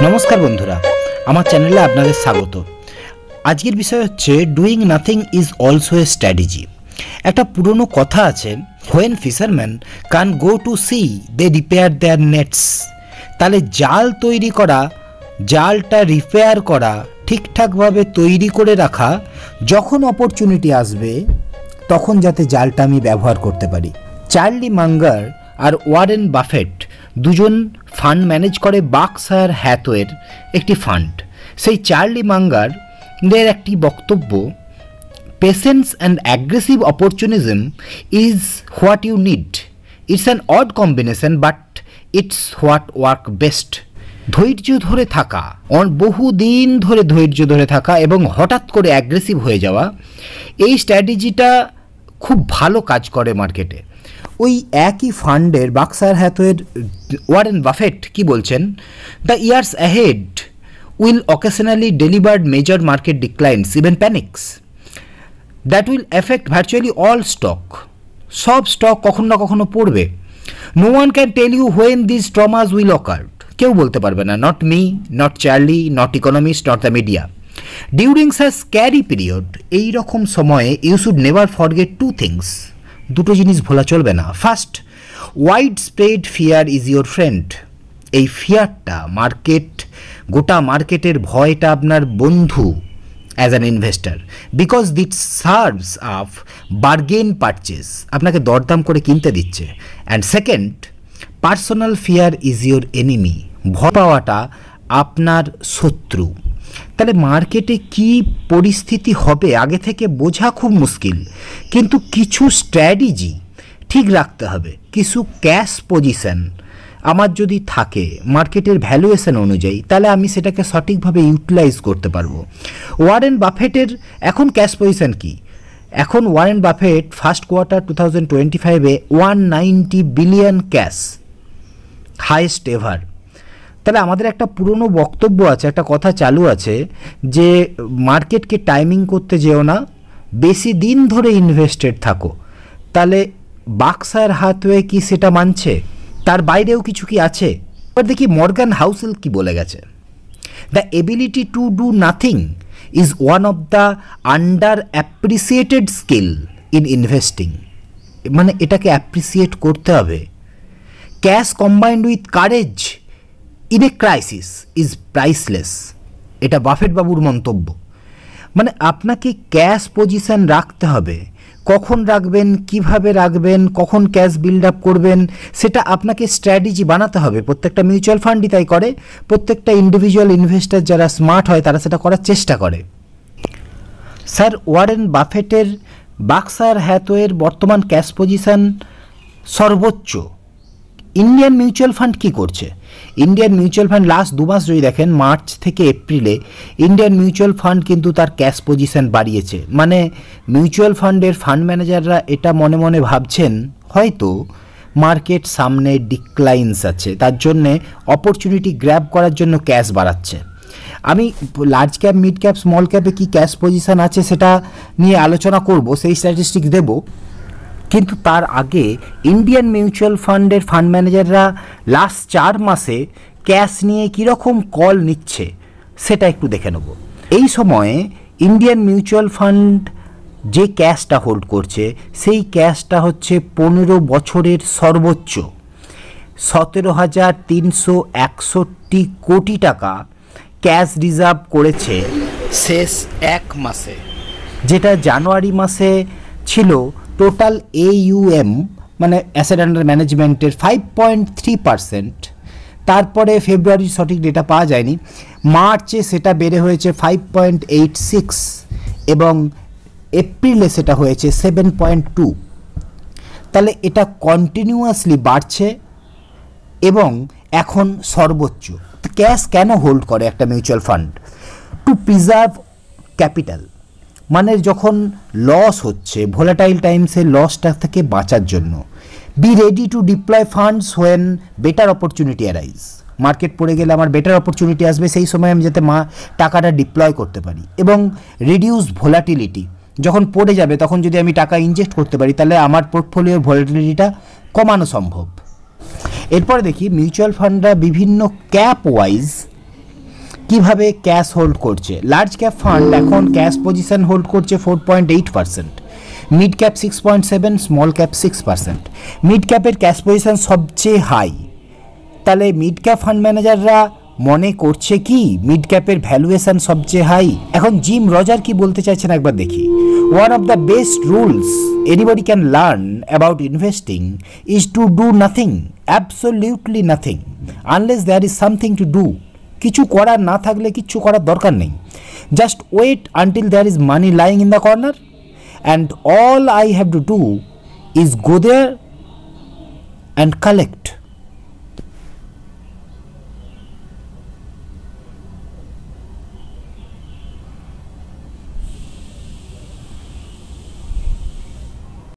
নমস্কার বন্ধুরা, আমার চ্যানেলে আপনাদের স্বাগত। আজকের বিষয় হচ্ছে doing nothing is also a strategy. একটা পুরনো কথা আছে, when fisherman can go to sea they repair their nets. তাহলে জাল তৈরি করা, জালটা রিপেয়ার করা, ঠিকঠাকভাবে তৈরি করে রাখা, যখন অপরচুনিটি আসবে তখন যাতে জালটা আমি ব্যবহার করতে পারি। চার্লি মাঙ্গার আর ওয়ারেন বাফেট দুজন ফান্ড ম্যানেজ করে বার্কশায়ার হ্যাথওয়ের একটি ফান্ড। সেই চার্লি মাঙ্গারের একটি বক্তব্য, patience and aggressive opportunism is what you need. It's an odd combination but it's what work best. ধৈর্য ধরে থাকা, বহুদিন ধরে ধৈর্য ধরে থাকা এবং হঠাৎ করে অ্যাগ্রেসিভ হয়ে যাওয়া, এই স্ট্র্যাটেজিটা খুব ভালো কাজ করে মার্কেটে। ওই একই ফান্ডের বার্কশায়ার হ্যাথওয়ের ওয়ারেন বাফেট কি বলছেন, the years ahead will occasionally deliver major market declines, even panics, that will affect virtually all stock. সব স্টক কখনো না কখনো পড়বে। No one can tell you when this traumas will occur. কেউ বলতে পারবে না, not me, not Charlie, not economist, not the media. During such scary period, এইরকম সময়ে you should never forget two things. দুটো জিনিস ভোলা চলবে না। First, wide spread fear is your friend. এই ফিয়ারটা, গোটা মার্কেটের ভয়টা আপনার বন্ধু as an investor, because it serves up bargain purchase, আপনাকে দরদাম করে কিনতে দিচ্ছে। And second, personal fear is your enemy. ভয় পাওয়াটা আপনার শত্রু। তাহলে মার্কেটে কি পরিস্থিতি হবে আগে থেকে বোঝা খুব মুশকিল, কিন্তু কিছু স্ট্র্যাটেজি ঠিক রাখতে হবে। কিছু ক্যাশ পজিশন আমার যদি থাকে মার্কেটের ভ্যালুয়েশন অনুযায়ী, তাহলে আমি সেটাকে সঠিকভাবে ইউটিলাইজ করতে পারবো। ওয়ারেন বাফেটের এখন ক্যাশ পজিশন কি? এখন ওয়ারেন বাফেট ফার্স্ট কোয়ার্টার 2025-এ 190 বিলিয়ন ক্যাশ, হাইয়েস্ট এভার। তাহলে আমাদের একটা পুরনো বক্তব্য আছে, একটা কথা চালু আছে যে মার্কেটকে টাইমিং করতে যেও না, বেশি দিন ধরে ইনভেস্টেড থাকো। তাহলে বার্কশায়ার হ্যাথওয়ে কি সেটা মানছে? তার বাইরেও কিছু কি আছে? এবার দেখি মর্গান হাউসেল কি বলে গেছে। The ability to do nothing is one of the under appreciated skill in investing. মানে এটাকে অ্যাপ্রিসিয়েট করতে হবে। Cash combined with courage in a crisis is priceless. এটা বাফেট বাবুর মন্তব্য। মানে আপনাকে ক্যাশ পজিশন রাখতে হবে। কখন রাখবেন, কিভাবে রাখবেন, কখন ক্যাশ বিল্ড আপ করবেন, সেটা আপনাকে স্ট্র্যাটেজি বানাতে হবে। প্রত্যেকটা মিউচুয়াল ফান্ডই তাই করে। প্রত্যেকটা ইন্ডিভিজুয়াল ইনভেস্টার যারা স্মার্ট হয় তারা সেটা করার চেষ্টা করে। স্যার ওয়ারেন বাফেটের বার্কশায়ার হ্যাথওয়ের বর্তমান ক্যাশ পজিশন সর্বোচ্চ। ইন্ডিয়ান মিউচুয়াল ফান্ড কী করছে? ইন্ডিয়ান মিউচুয়াল ফান্ড লাস্ট 2 মাস যদি দেখেন, মার্চ থেকে এপ্রিলে ইন্ডিয়ান মিউচুয়াল ফান্ড কিন্তু তার ক্যাশ পজিশন বাড়িয়েছে। মানে মিউচুয়াল ফান্ডের ফান্ড ম্যানেজাররা এটা মনে মনে ভাবছেন হয়তো মার্কেট সামনে ডিক্লাইন্স আছে, তার জন্যে অপরচুনিটি গ্র্যাব করার জন্য ক্যাশ বাড়াচ্ছে। আমি large cap, mid cap, small ক্যাপে কী ক্যাশ পজিশন আছে সেটা নিয়ে আলোচনা করব, সেই স্ট্যাটিস্টিক্স দেব। কিন্তু তার আগে ইন্ডিয়ান মিউচুয়াল ফান্ডের ফান্ড ম্যানেজাররা লাস্ট 4 মাসে ক্যাশ নিয়ে কীরকম কল নিচ্ছে সেটা একটু দেখে নেব। এই সময়ে ইন্ডিয়ান মিউচুয়াল ফান্ড যে ক্যাশটা হোল্ড করছে সেই ক্যাশটা হচ্ছে 15 বছরের সর্বোচ্চ 17,361 কোটি টাকা ক্যাশ রিজার্ভ করেছে শেষ 1 মাসে, যেটা জানুয়ারি মাসে ছিল টোটাল AUM মানে অ্যাসেট আন্ডার ম্যানেজমেন্টের 5.3%। তারপরে ফেব্রুয়ারি সঠিক ডেটা পাওয়া যায়নি, মার্চে সেটা বেড়ে হয়েছে 5.86 এবং এপ্রিলে সেটা হয়েছে 7.2। তাহলে এটা কন্টিনিউয়াসলি বাড়ছে এবং এখন সর্বোচ্চ। ক্যাশ কেন হোল্ড করে একটা mutual fund? Two preserve capital. মানে যখন লস হচ্ছে, ভোলাটাইল টাইমসে লসটা থেকে বাঁচার জন্য। Be ready to deploy funds when better opportunity arise. Market পড়ে গেলে আমার বেটার অপরচুনিটি আসবে, সেই সময় আমি যাতে টাকাটা ডিপ্লয় করতে পারি। এবং রিডিউস ভোলাটিলিটি, যখন পড়ে যাবে তখন যদি আমি টাকা ইনজেক্ট করতে পারি তাহলে আমার পোর্টফোলিওর ভোলাটিলিটিটা কমানো সম্ভব। এরপরে দেখি মিউচুয়াল ফান্ডরা বিভিন্ন ক্যাপ ওয়াইজ কিভাবে ক্যাশ হোল্ড করছে। লার্জ ক্যাপ ফান্ড এখন ক্যাশ পজিশন হোল্ড করছে 4.8%, মিড ক্যাপ 6.7, স্মল ক্যাপ 6%। মিড ক্যাপের ক্যাশ পজিশন সবচেয়ে হাই। তাহলে মিড ক্যাপ ফান্ড ম্যানেজাররা মনে করছে কি মিড ক্যাপের ভ্যালুয়েশন সবচেয়ে হাই। এখন জিম রজার কি বলতে চাইছেন একবার দেখি। One of the best rules anybody can learn about investing is to do nothing, absolutely nothing, unless there is something to do. কিছু করার না থাকলে কিচ্ছু করার দরকার নেই। Just wait until there is money lying in the corner and all I have to do is go there and collect.